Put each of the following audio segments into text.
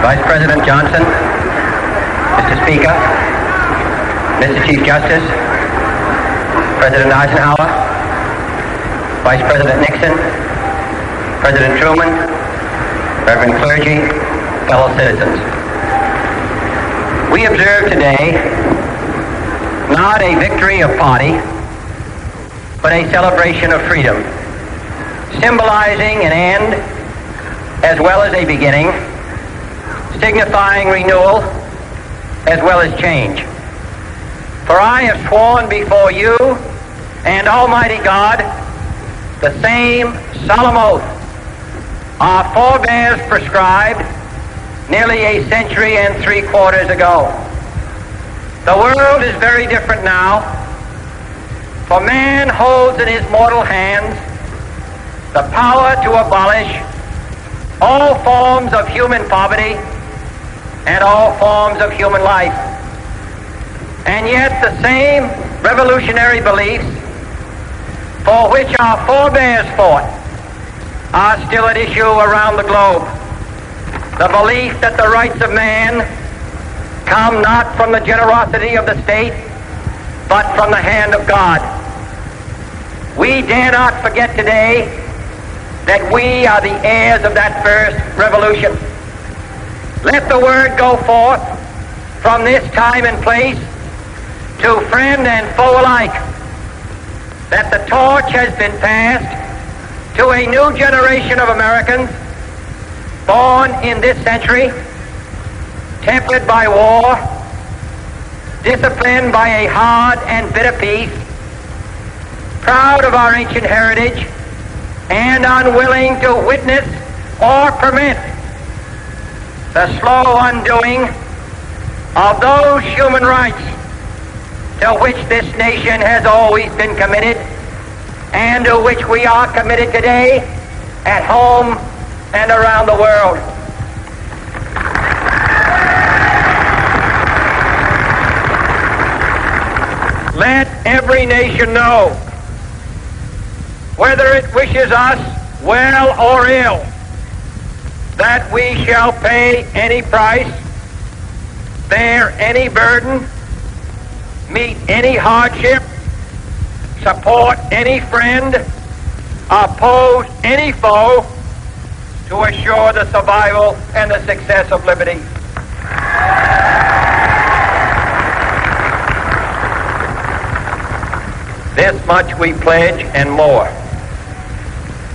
Vice President Johnson, Mr. Speaker, Mr. Chief Justice, President Eisenhower, Vice President Nixon, President Truman, Reverend clergy, fellow citizens. We observe today not a victory of party, but a celebration of freedom, symbolizing an end as well as a beginning, signifying renewal as well as change. For I have sworn before you and Almighty God the same solemn oath our forebears prescribed nearly a century and 3/4 ago. The world is very different now, for man holds in his mortal hands the power to abolish all forms of human poverty and all forms of human life. And yet the same revolutionary beliefs for which our forebears fought are still at issue around the globe. The belief that the rights of man come not from the generosity of the state, but from the hand of God. We dare not forget today that we are the heirs of that first revolution. Let the word go forth from this time and place to friend and foe alike that the torch has been passed to a new generation of Americans born in this century, tempered by war, disciplined by a hard and bitter peace, proud of our ancient heritage, and unwilling to witness or permit the slow undoing of those human rights to which this nation has always been committed and to which we are committed today at home and around the world. Let every nation know, whether it wishes us well or ill, that we shall pay any price, bear any burden, meet any hardship, support any friend, oppose any foe to assure the survival and the success of liberty. This much we pledge and more.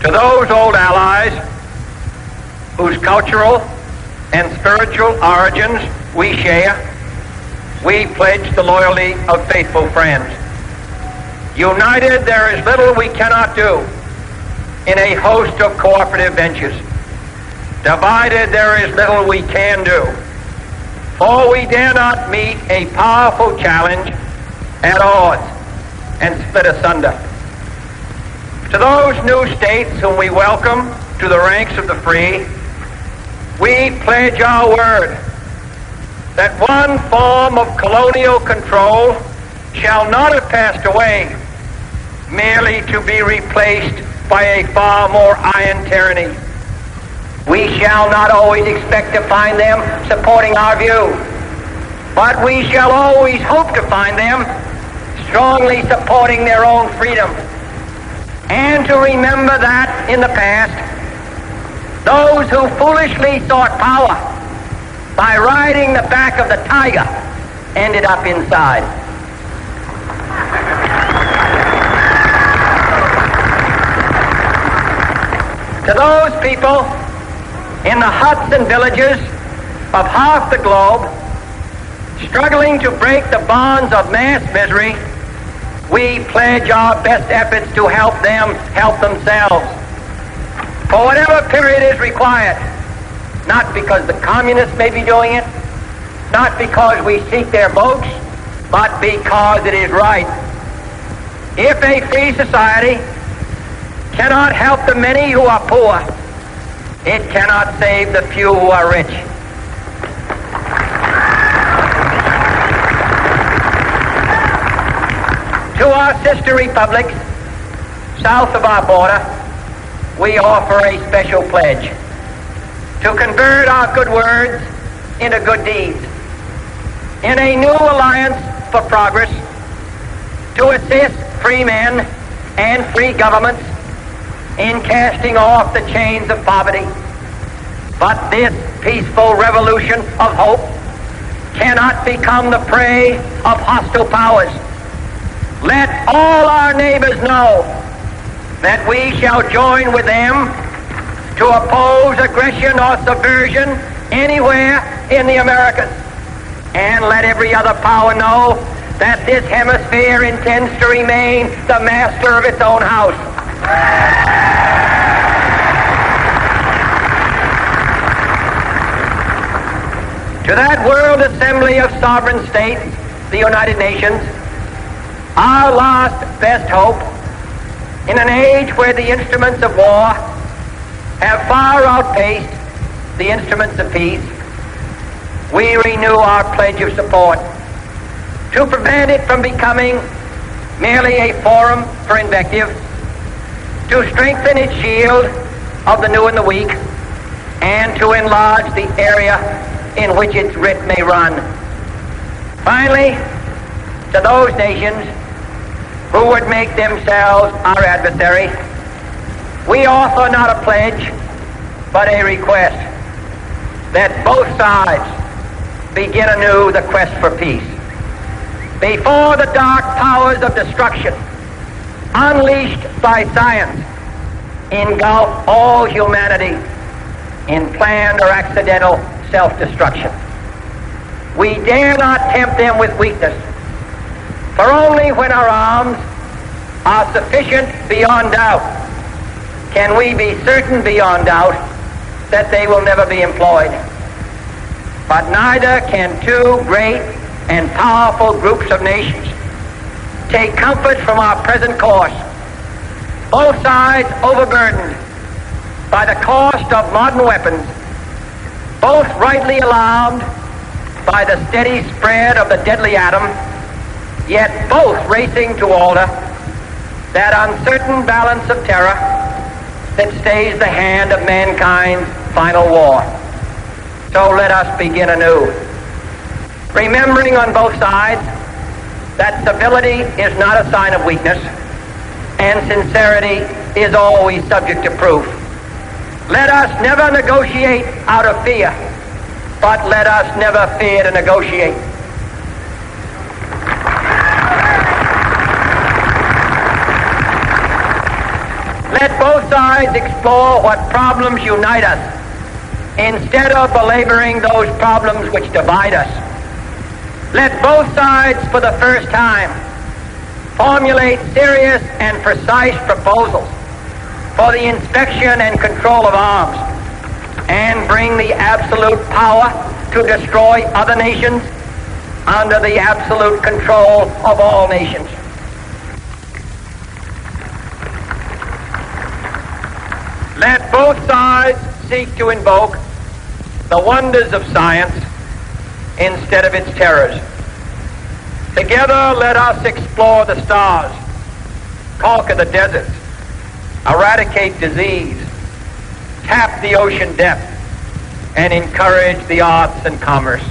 To those old allies whose cultural and spiritual origins we share, we pledge the loyalty of faithful friends. United, there is little we cannot do in a host of cooperative ventures. Divided, there is little we can do, for we dare not meet a powerful challenge at odds and split asunder. To those new states whom we welcome to the ranks of the free, we pledge our word that one form of colonial control shall not have passed away, merely to be replaced by a far more iron tyranny. We shall not always expect to find them supporting our view, but we shall always hope to find them strongly supporting their own freedom, and to remember that in the past, those who foolishly sought power by riding the back of the tiger ended up inside. To those people in the huts and villages of half the globe struggling to break the bonds of mass misery, we pledge our best efforts to help them help themselves for whatever period is required, not because the communists may be doing it, not because we seek their votes, but because it is right. If a free society cannot help the many who are poor, it cannot save the few who are rich. To our sister republics south of our border, we offer a special pledge to convert our good words into good deeds, in a new alliance for progress, to assist free men and free governments in casting off the chains of poverty. But this peaceful revolution of hope cannot become the prey of hostile powers. Let all our neighbors know that we shall join with them to oppose aggression or subversion anywhere in the Americas. And let every other power know that this hemisphere intends to remain the master of its own house. To that world assembly of sovereign states, the United Nations, our last best hope, in an age where the instruments of war have far outpaced the instruments of peace, we renew our pledge of support to prevent it from becoming merely a forum for invective, to strengthen its shield of the new and the weak, and to enlarge the area in which its writ may run. Finally, to those nations who would make themselves our adversary, we offer not a pledge, but a request that both sides begin anew the quest for peace. Before the dark powers of destruction, unleashed by science, engulf all humanity in planned or accidental self-destruction, we dare not tempt them with weakness, for only when our arms are sufficient beyond doubt can we be certain beyond doubt that they will never be employed. But neither can two great and powerful groups of nations take comfort from our present course, both sides overburdened by the cost of modern weapons, both rightly alarmed by the steady spread of the deadly atom, yet both racing to alter that uncertain balance of terror that stays the hand of mankind's final war. So let us begin anew, remembering on both sides that civility is not a sign of weakness, and sincerity is always subject to proof. Let us never negotiate out of fear, but let us never fear to negotiate. Let both sides explore what problems unite us, instead of belaboring those problems which divide us. Let both sides, for the first time, formulate serious and precise proposals for the inspection and control of arms, and bring the absolute power to destroy other nations under the absolute control of all nations. Let both sides seek to invoke the wonders of science instead of its terrors. Together, let us explore the stars, conquer the deserts, eradicate disease, tap the ocean depth, and encourage the arts and commerce.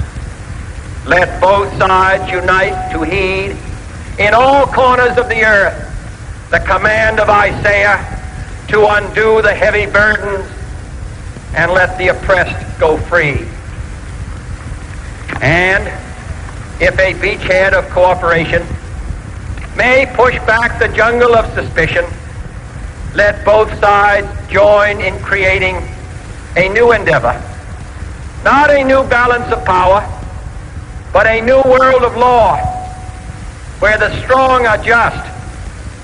Let both sides unite to heed in all corners of the earth the command of Isaiah to undo the heavy burdens and let the oppressed go free. And if a beachhead of cooperation may push back the jungle of suspicion, let both sides join in creating a new endeavor, not a new balance of power, but a new world of law, where the strong are just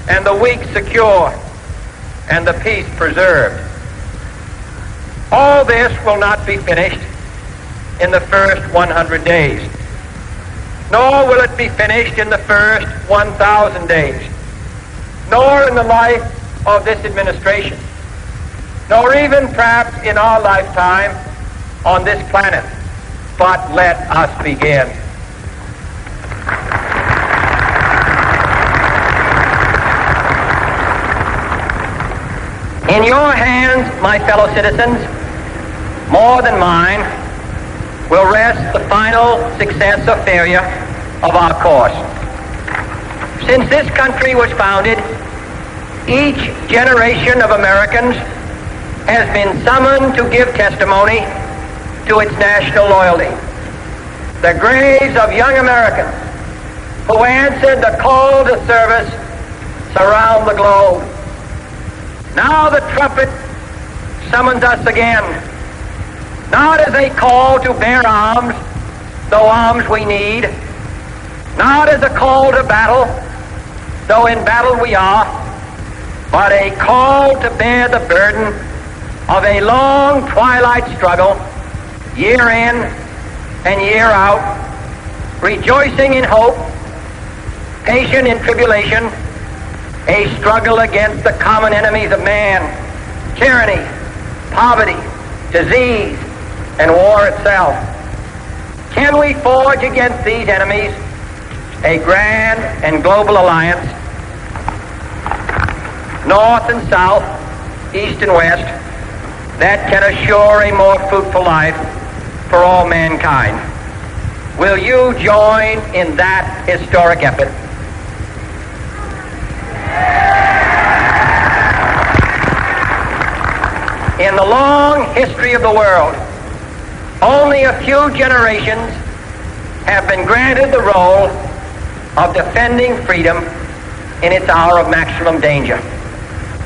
and the weak secure and the peace preserved. All this will not be finished in the first 100 days, nor will it be finished in the first 1,000 days, nor in the life of this administration, nor even perhaps in our lifetime on this planet. But let us begin. In your hands, my fellow citizens, more than mine, will rest the final success or failure of our course. Since this country was founded, each generation of Americans has been summoned to give testimony to its national loyalty. The graves of young Americans who answered the call to service surround the globe. Now the trumpet summons us again, not as a call to bear arms, though arms we need, not as a call to battle, though in battle we are, but a call to bear the burden of a long twilight struggle, year in and year out, rejoicing in hope, patient in tribulation, a struggle against the common enemies of man, tyranny, poverty, disease, and war itself. Can we forge against these enemies a grand and global alliance, north and south, east and west, that can assure a more fruitful life for all mankind? Will you join in that historic effort? In the long history of the world, only a few generations have been granted the role of defending freedom in its hour of maximum danger.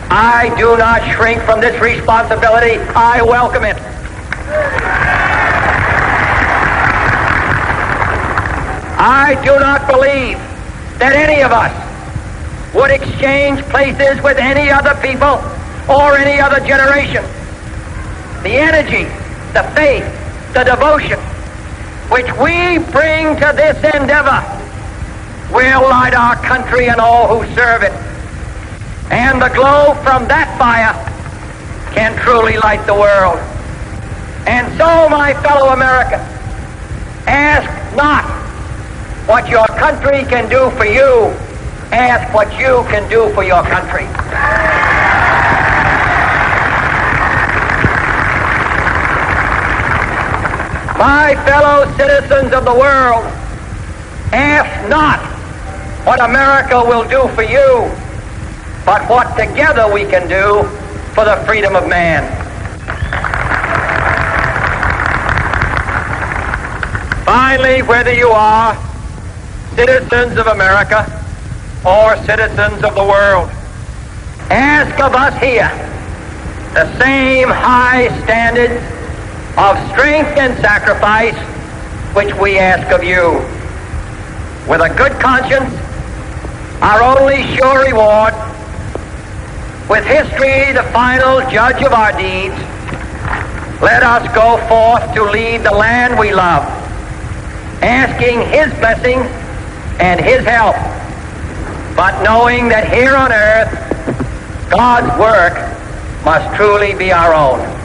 I do not shrink from this responsibility. I welcome it. I do not believe that any of us would exchange places with any other people or any other generation. The energy, the faith, the devotion which we bring to this endeavor will light our country and all who serve it. And the glow from that fire can truly light the world. And so, my fellow Americans, ask not what your country can do for you, ask what you can do for your country. My fellow citizens of the world, ask not what America will do for you, but what together we can do for the freedom of man. Finally, whether you are citizens of America or citizens of the world, ask of us here the same high standards of strength and sacrifice which we ask of you. With a good conscience, our only sure reward, with history the final judge of our deeds, let us go forth to lead the land we love, asking His blessing and His help, but knowing that here on earth, God's work must truly be our own.